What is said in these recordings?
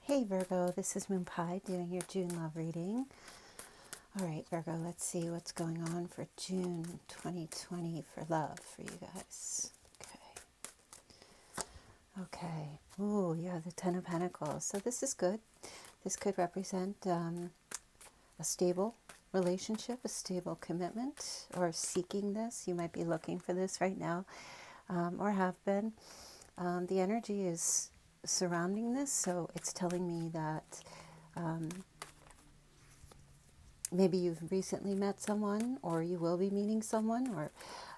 Hey Virgo, this is Moonpie doing your June love reading. All right, Virgo, let's see what's going on for June 2020 for love for you guys. Okay. Ooh, yeah, the Ten of Pentacles. So this is good. This could represent a stable relationship, a stable commitment, or seeking this. You might be looking for this right now, or have been. The energy is surrounding this, so it's telling me that maybe you've recently met someone, or you will be meeting someone, or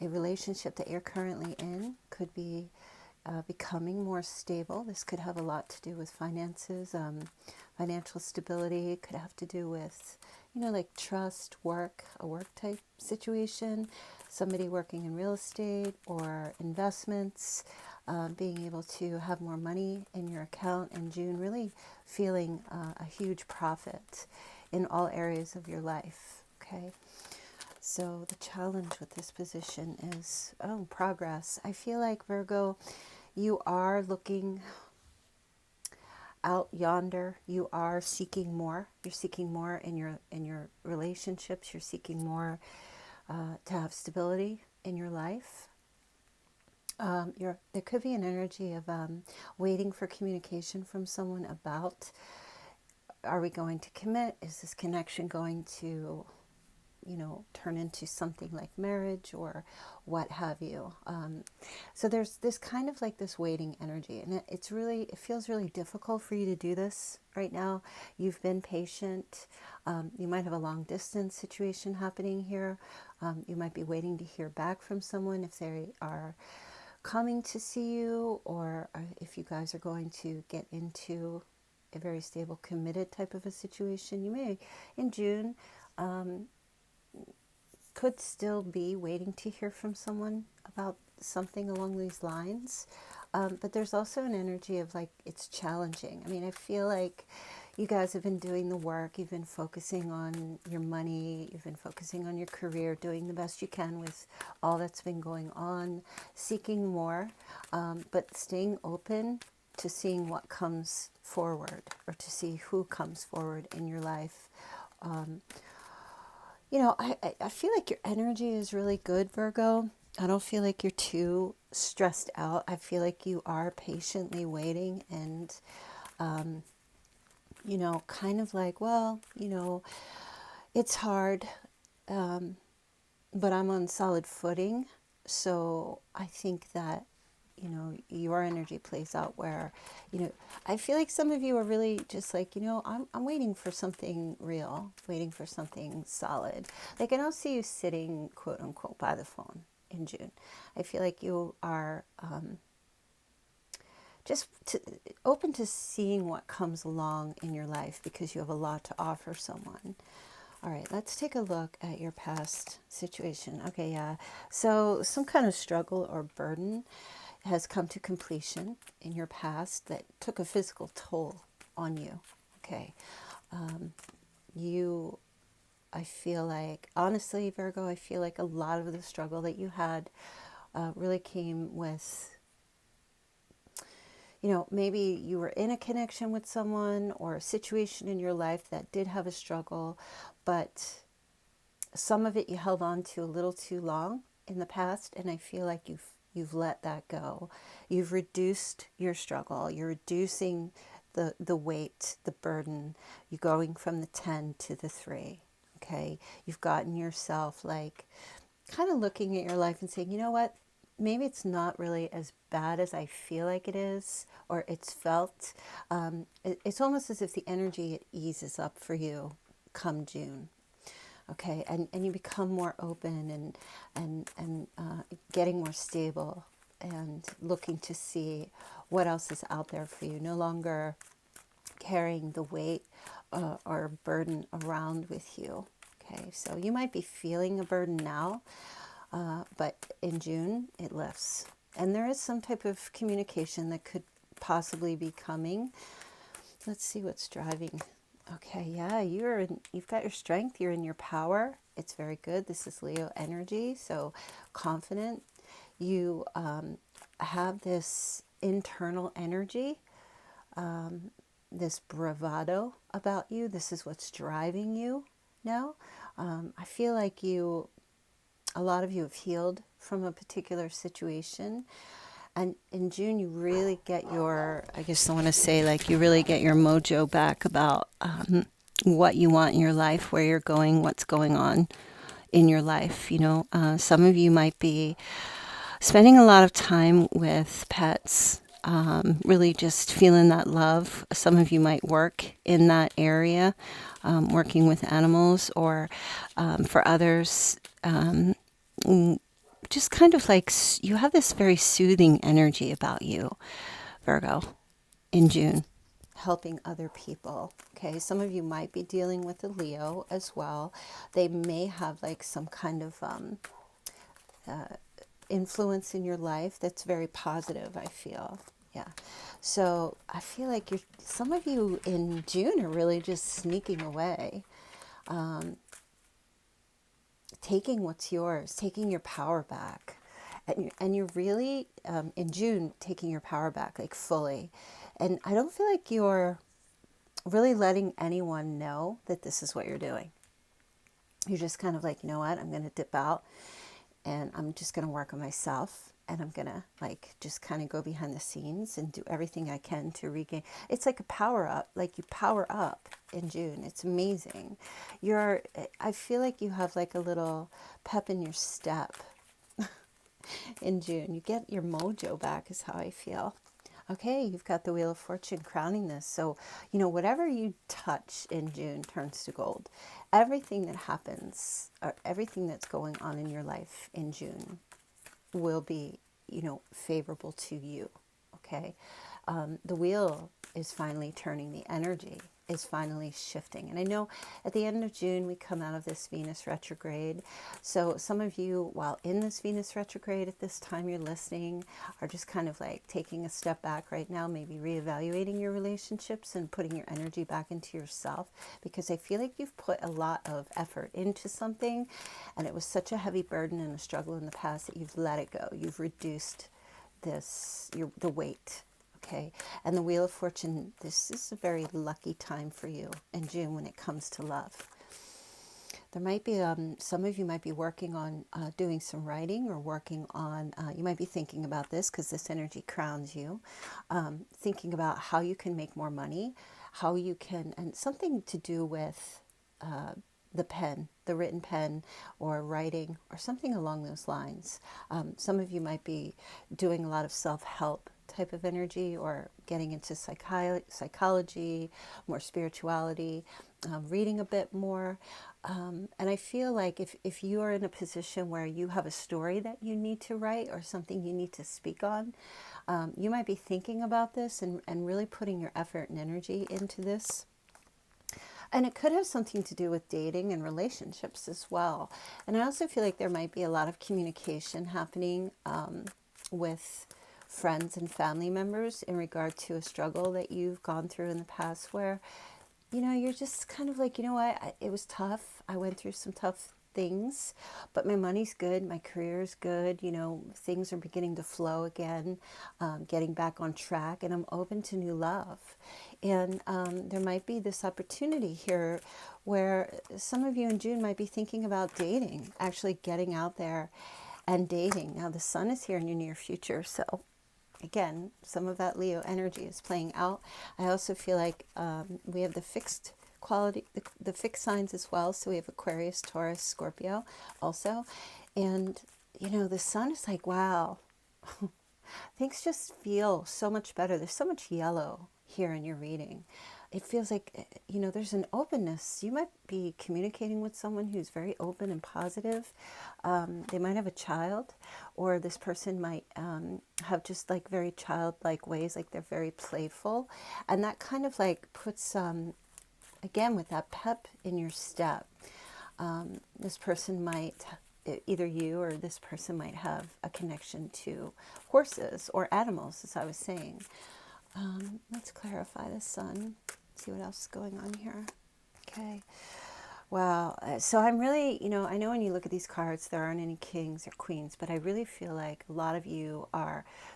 a relationship that you're currently in could be becoming more stable. This could have a lot to do with finances, financial stability. It could have to do with, like trust, work, a work type situation, somebody working in real estate or investments, being able to have more money in your account in June, really feeling a huge profit in all areas of your life. Okay. So the challenge with this position is, progress. I feel like, Virgo, you are looking out yonder. You are seeking more. You're seeking more in your relationships. You're seeking more to have stability in your life. There could be an energy of waiting for communication from someone about, are we going to commit? Is this connection going to turn into something like marriage or what have you. So there's this kind of like this waiting energy, and it feels really difficult for you to do this right now. You've been patient. You might have a long distance situation happening here. You might be waiting to hear back from someone if they are coming to see you, or if you guys are going to get into a very stable, committed type of a situation. You may, in June, could still be waiting to hear from someone about something along these lines. But there's also an energy of like, it's challenging. I mean, I feel like you guys have been doing the work. You've been focusing on your money. You've been focusing on your career, doing the best you can with all that's been going on, seeking more, but staying open to seeing what comes forward, or to see who comes forward in your life. I feel like your energy is really good, Virgo. I don't feel like you're too stressed out. I feel like you are patiently waiting and, kind of like, well, it's hard, but I'm on solid footing. So I think that, your energy plays out where, I feel like some of you are really just like, I'm waiting for something real, waiting for something solid. Like, I don't see you sitting, quote unquote, by the phone in June. I feel like you are open to seeing what comes along in your life because you have a lot to offer someone. All right, let's take a look at your past situation. Okay, yeah. So some kind of struggle or burden has come to completion in your past that took a physical toll on you. Okay. I feel like, honestly, Virgo, I feel like a lot of the struggle that you had really came with, maybe you were in a connection with someone or a situation in your life that did have a struggle, but some of it you held on to a little too long in the past, and I feel like you've let that go. You've reduced your struggle. You're reducing the weight, the burden. You're going from the 10 to the 3. Okay, you've gotten yourself like kind of looking at your life and saying, you know what? Maybe it's not really as bad as I feel like it is, or it's felt. It's almost as if the energy, it eases up for you come June. Okay, and you become more open and getting more stable and looking to see what else is out there for you. No longer carrying the weight or burden around with you. Okay, so you might be feeling a burden now, but in June it lifts. And there is some type of communication that could possibly be coming. Let's see what's driving. Okay, yeah, you've got your strength. You're in your power. It's very good. This is Leo energy, so confident. You have this internal energy this bravado about you. This is what's driving you now. I feel like a lot of you have healed from a particular situation. And in June, you really get your, I guess I want to say, like, you really get your mojo back about what you want in your life, where you're going, what's going on in your life. Some of you might be spending a lot of time with pets, really just feeling that love. Some of you might work in that area, working with animals, or for others, just kind of like you have this very soothing energy about you, Virgo, in June, helping other people. Okay, some of you might be dealing with a Leo as well. They may have like some kind of influence in your life that's very positive, I feel. Yeah. So I feel like some of you in June are really just sneaking away, taking what's yours, taking your power back. And you're really, in June, taking your power back, like fully. And I don't feel like you're really letting anyone know that this is what you're doing. You're just kind of like, you know what, I'm going to dip out and I'm just going to work on myself. And I'm going to like just kind of go behind the scenes and do everything I can to regain. It's like a power up, like you power up in June. It's amazing. I feel like you have like a little pep in your step in June. You get your mojo back is how I feel. Okay, you've got the Wheel of Fortune crowning this. So, whatever you touch in June turns to gold. Everything that happens, or everything that's going on in your life in June will be, favorable to you. Okay, the wheel is finally turning. The energy is finally shifting. And I know at the end of June, we come out of this Venus retrograde. So some of you, while in this Venus retrograde at this time you're listening, are just kind of like taking a step back right now, maybe reevaluating your relationships and putting your energy back into yourself, because I feel like you've put a lot of effort into something and it was such a heavy burden and a struggle in the past that you've let it go. You've reduced the weight. Okay, and the Wheel of Fortune, this is a very lucky time for you in June when it comes to love. There might be, some of you might be working on doing some writing, or working on, you might be thinking about this because this energy crowns you, thinking about how you can make more money, how you can, and something to do with the pen, the written pen, or writing, or something along those lines. Some of you might be doing a lot of self-help type of energy, or getting into psychology, more spirituality, reading a bit more. And I feel like if you are in a position where you have a story that you need to write, or something you need to speak on, you might be thinking about this and really putting your effort and energy into this. And it could have something to do with dating and relationships as well. And I also feel like there might be a lot of communication happening with friends and family members in regard to a struggle that you've gone through in the past, where, you're just kind of like, it was tough. I went through some tough things, but my money's good, my career's good, things are beginning to flow again, getting back on track, and I'm open to new love. And there might be this opportunity here where some of you in June might be thinking about dating, actually getting out there and dating. Now the sun is here in your near future, so again, some of that Leo energy is playing out. I also feel like we have the fixed quality, the fixed signs as well. So we have Aquarius, Taurus, Scorpio also. And, the sun is like, wow, things just feel so much better. There's so much yellow here in your reading. It feels like, there's an openness. You might be communicating with someone who's very open and positive. They might have a child, or this person might have just like very childlike ways, like they're very playful. And that kind of like puts, again, with that pep in your step, this person might, either you or this person might have a connection to horses or animals, as I was saying. Let's clarify the sun. See what else is going on here. Okay. Wow. So I'm really, I know when you look at these cards, there aren't any kings or queens, but I really feel like a lot of you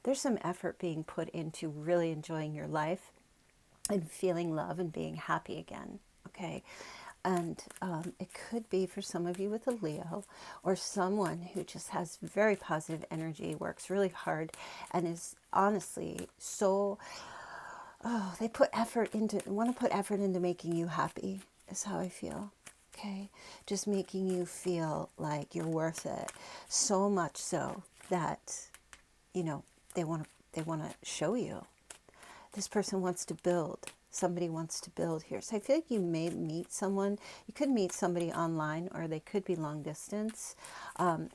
there's some effort being put into really enjoying your life. and feeling love and being happy again. Okay. And it could be for some of you with a Leo, or someone who just has very positive energy, works really hard, and is honestly so, oh, they put effort into, want to put effort into making you happy, is how I feel. Okay. Just making you feel like you're worth it. So much so that, you know, they want to show you. This person wants to build. Somebody wants to build here. So I feel like you may meet someone. You could meet somebody online, or they could be long distance.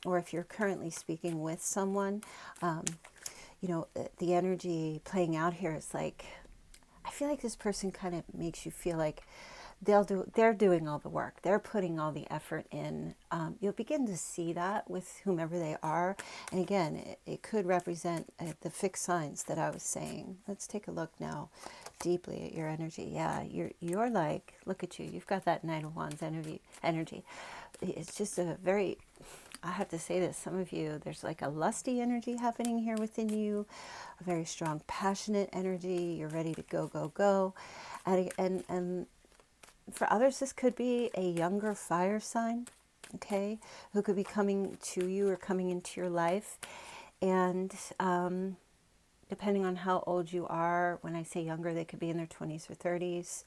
Or if you're currently speaking with someone, you know, the energy playing out here is like, I feel like this person kind of makes you feel like they're doing all the work. They're putting all the effort in. You'll begin to see that with whomever they are. And again, it could represent the fixed signs that I was saying. Let's take a look now deeply at your energy. Yeah, you're like, look at you. You've got that Nine of Wands energy. It's just a very, I have to say this, some of you, there's like a lusty energy happening here within you, a very strong, passionate energy. You're ready to go, go, go. And for others, this could be a younger fire sign, okay, who could be coming to you or coming into your life. And depending on how old you are, when I say younger, they could be in their 20s or 30s,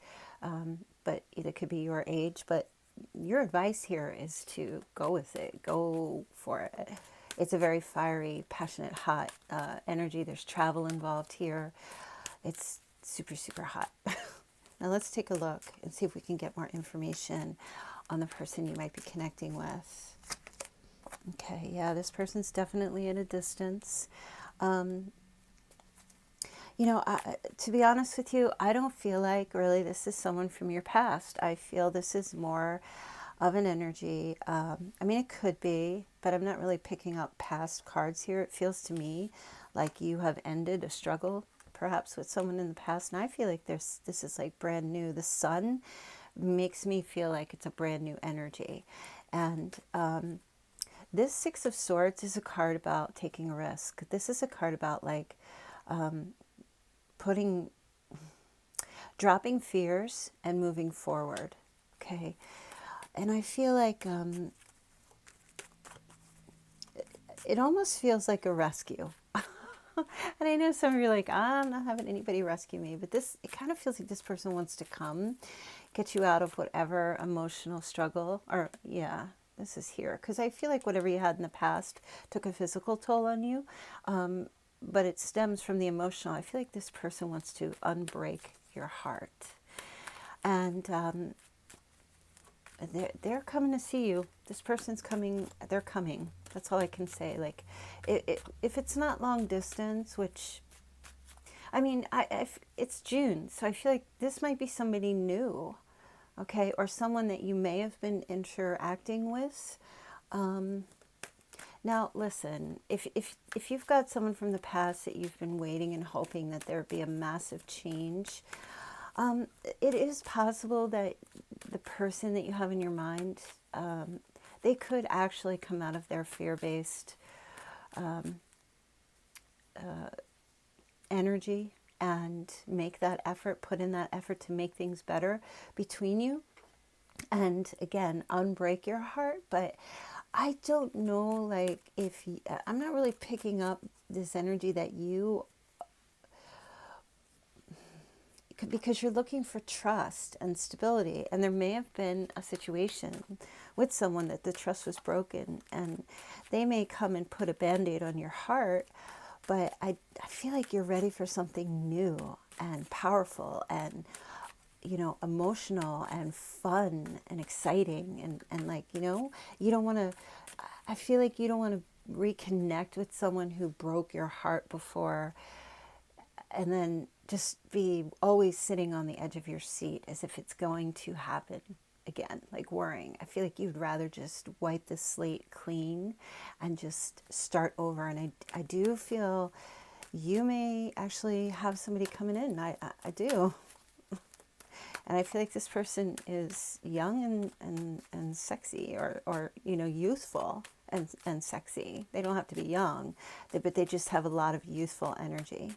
but it could be your age. But your advice here is to go with it, go for it. It's a very fiery, passionate, hot energy. There's travel involved here. It's super, super hot. Now let's take a look and see if we can get more information on the person you might be connecting with. Okay, yeah, this person's definitely at a distance. You know, to be honest with you, I don't feel like really this is someone from your past. I feel this is more of an energy. I mean, it could be, but I'm not really picking up past cards here. It feels to me like you have ended a struggle perhaps with someone in the past, and I feel like this is like brand new. The sun makes me feel like it's a brand new energy. And this Six of Swords is a card about taking a risk. This is a card about like dropping fears and moving forward. Okay. And I feel like it almost feels like a rescue. And I know some of you are like, I'm not having anybody rescue me, but it kind of feels like this person wants to come, get you out of whatever emotional struggle, or yeah, this is here. Because I feel like whatever you had in the past took a physical toll on you, but it stems from the emotional. I feel like this person wants to unbreak your heart. And they're coming to see you. This person's coming. They're coming. That's all I can say. Like, if it's not long distance, which, I mean, it's June, so I feel like this might be somebody new, okay, or someone that you may have been interacting with. Now, listen, if you've got someone from the past that you've been waiting and hoping that there would be a massive change, it is possible that the person that you have in your mind, they could actually come out of their fear-based energy and make that effort, put in that effort to make things better between you. And again, unbreak your heart. But I don't know, like, I'm not really picking up this energy that you, because you're looking for trust and stability, and there may have been a situation with someone that the trust was broken, and they may come and put a band-aid on your heart, but I feel like you're ready for something new and powerful and, you know, emotional and fun and exciting, and like, you know, you don't want to, I feel like you don't want to reconnect with someone who broke your heart before, and then just be always sitting on the edge of your seat as if it's going to happen again, like worrying. I feel like you'd rather just wipe the slate clean and just start over. And I do feel you may actually have somebody coming in. I do. And I feel like this person is young and sexy, or you know, youthful and sexy. They don't have to be young, but they just have a lot of youthful energy.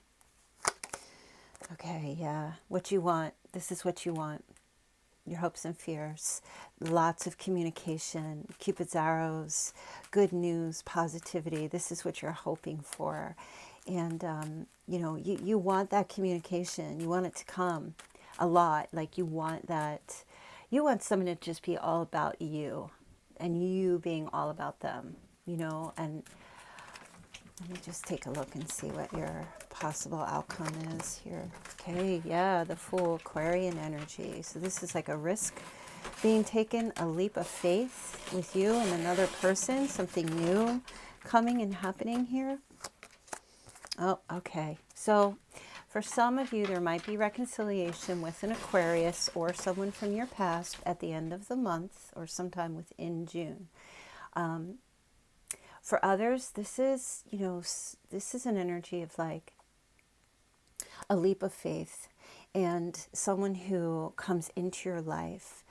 Okay, yeah. What you want. This is what you want. Your hopes and fears. Lots of communication. Cupid's arrows. Good news. Positivity. This is what you're hoping for. And, you know, you want that communication. You want it to come a lot. Like you want that. You want someone to just be all about you and you being all about them, you know, and let me just take a look and see what your possible outcome is here. Okay, yeah, the Fool, Aquarian energy. So this is like a risk being taken, a leap of faith with you and another person, something new coming and happening here. Oh, okay. So for some of you, there might be reconciliation with an Aquarius or someone from your past at the end of the month or sometime within June. For others, this is, you know, this is an energy of like a leap of faith and someone who comes into your life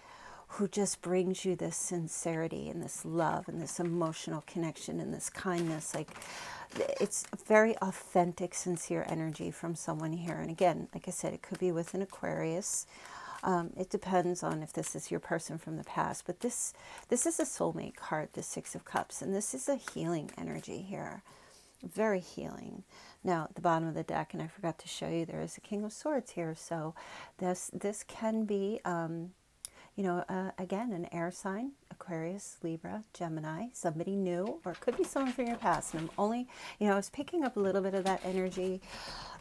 who just brings you this sincerity and this love and this emotional connection and this kindness. Like it's a very authentic, sincere energy from someone here. And again, like I said, it could be with an Aquarius. It depends on if this is your person from the past, but this is a soulmate card, the Six of Cups, and this is a healing energy here, very healing. Now, at the bottom of the deck, and I forgot to show you, there is a King of Swords here, so this can be, you know, again, an air sign, Aquarius, Libra, Gemini, somebody new, or it could be someone from your past. And I'm only, you know, I was picking up a little bit of that energy,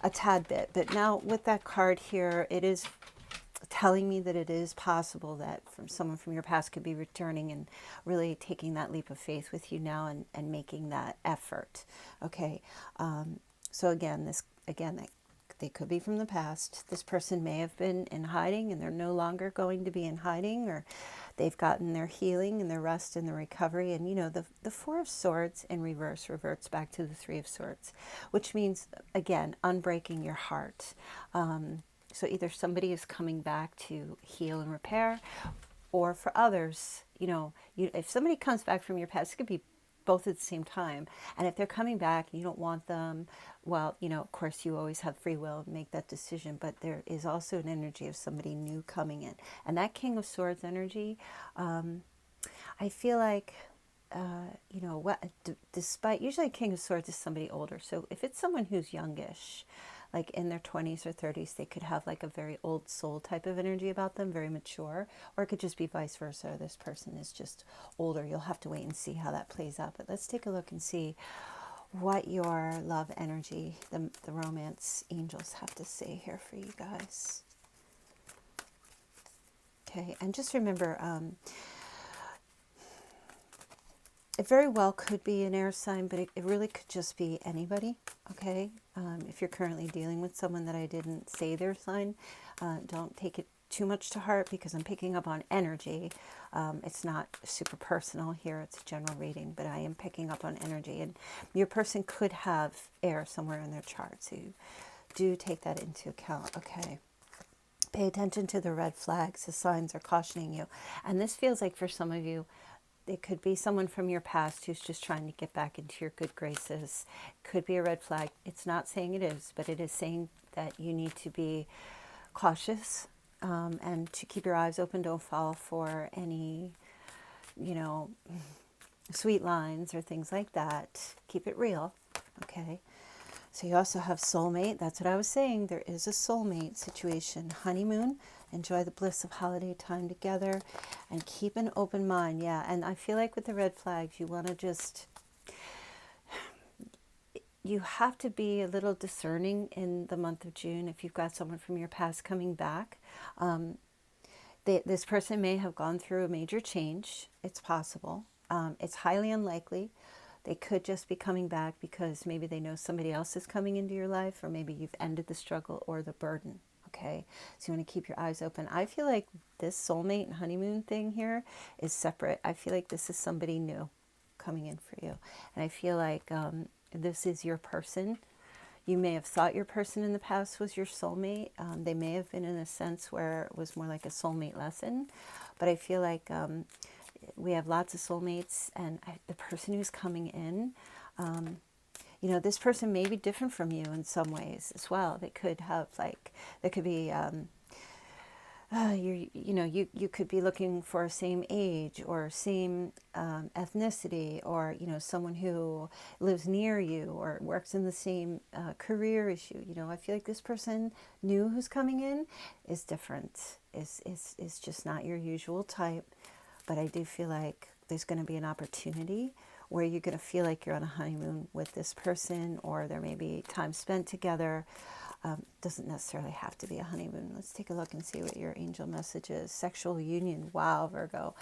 a tad bit, but now with that card here, it is telling me that it is possible that from someone from your past could be returning and really taking that leap of faith with you now and making that effort. Okay. So again, they could be from the past. This person may have been in hiding and they're no longer going to be in hiding, or they've gotten their healing and their rest and their recovery. And you know, the Four of Swords in reverse reverts back to the Three of Swords, which means, again, unbreaking your heart. So either somebody is coming back to heal and repair, or for others, you know, if somebody comes back from your past, it could be both at the same time. And if they're coming back and you don't want them, well, you know, of course, you always have free will to make that decision. But there is also an energy of somebody new coming in. And that King of Swords energy, I feel like, you know, despite, usually King of Swords is somebody older. So if it's someone who's youngish, like in their 20s or 30s, they could have like a very old soul type of energy about them, very mature, or it could just be vice versa. This person is just older. You'll have to wait and see how that plays out. But let's take a look and see what your love energy, the romance angels have to say here for you guys. Okay, and just remember, it very well could be an air sign, but it really could just be anybody, okay? If you're currently dealing with someone that I didn't say their sign, don't take it too much to heart because I'm picking up on energy. It's not super personal here. It's a general reading, but I am picking up on energy. And your person could have air somewhere in their chart, so you do take that into account, okay? Pay attention to the red flags. The signs are cautioning you. And this feels like for some of you, it could be someone from your past who's just trying to get back into your good graces. Could be a red flag. It's not saying it is, but it is saying that you need to be cautious and to keep your eyes open. Don't fall for any, you know, sweet lines or things like that. Keep it real, okay? So you also have soulmate. That's what I was saying. There is a soulmate situation. Honeymoon. Enjoy the bliss of holiday time together and keep an open mind. Yeah, and I feel like with the red flags, you want to just, you have to be a little discerning in the month of June if you've got someone from your past coming back. This person may have gone through a major change. It's possible. It's highly unlikely. They could just be coming back because maybe they know somebody else is coming into your life, or maybe you've ended the struggle or the burden. Okay, so you want to keep your eyes open. I feel like this soulmate and honeymoon thing here is separate. I feel like this is somebody new coming in for you. And I feel like this is your person. You may have thought your person in the past was your soulmate. They may have been in a sense where it was more like a soulmate lesson. But I feel like we have lots of soulmates, and the person who's coming in, you know, this person may be different from you in some ways as well. They could have like, there could be, you could be looking for same age or same ethnicity, or, you know, someone who lives near you or works in the same career as you. You know, I feel like this person new who's coming in is different, is just not your usual type. But I do feel like there's going to be an opportunity where you're going to feel like you're on a honeymoon with this person, or there may be time spent together. Doesn't necessarily have to be a honeymoon. Let's take a look and see what your angel message is. Sexual union. Wow, Virgo.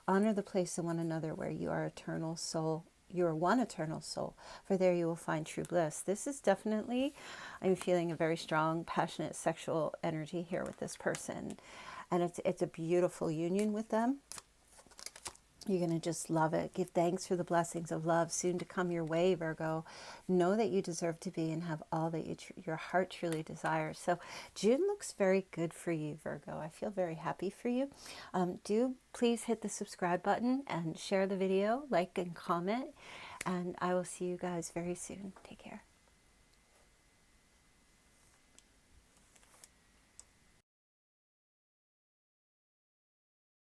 Honor the place in one another where you are eternal soul. You are one eternal soul, for there you will find true bliss. This is definitely, I'm feeling a very strong, passionate sexual energy here with this person. And it's a beautiful union with them. You're going to just love it. Give thanks for the blessings of love soon to come your way, Virgo. Know that you deserve to be and have all that your heart truly desires. So June looks very good for you, Virgo. I feel very happy for you. Do please hit the subscribe button and share the video, like and comment. And I will see you guys very soon. Take care.